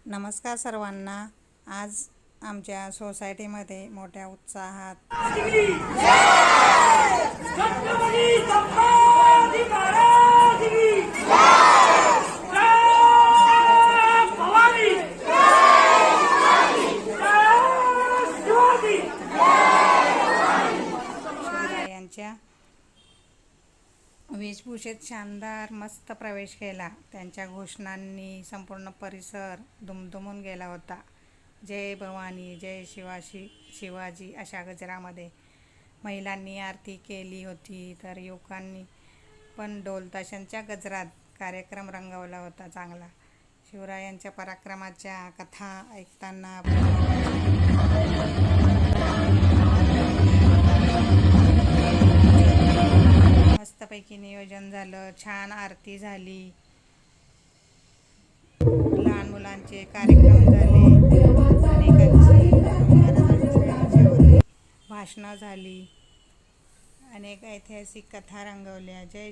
नमस्कार सर्वांना। आज आमच्या सोसायटीमध्ये मोठ्या उत्साहात यांच्या वेशभूषेत शानदार मस्त प्रवेश केला। त्यांच्या घोषणांनी संपूर्ण परिसर दुमदुमून गेला होता। जय भवानी, जय शिवाजी अशा गजरामध्ये महिलांनी आरती केली होती, तर युवकांनी पण ढोल ताशांच्या गजरात कार्यक्रम रंगवला होता चांगला। शिवरायांच्या पराक्रमाच्या कथा ऐकताना मस्तपैकी नियोजन झालं, छान आरती झाली, लहान मुलांचे कार्यक्रम झाले, अनेकांची भाषणं झाली, अनेक ऐतिहासिक कथा रंगवल्या। जय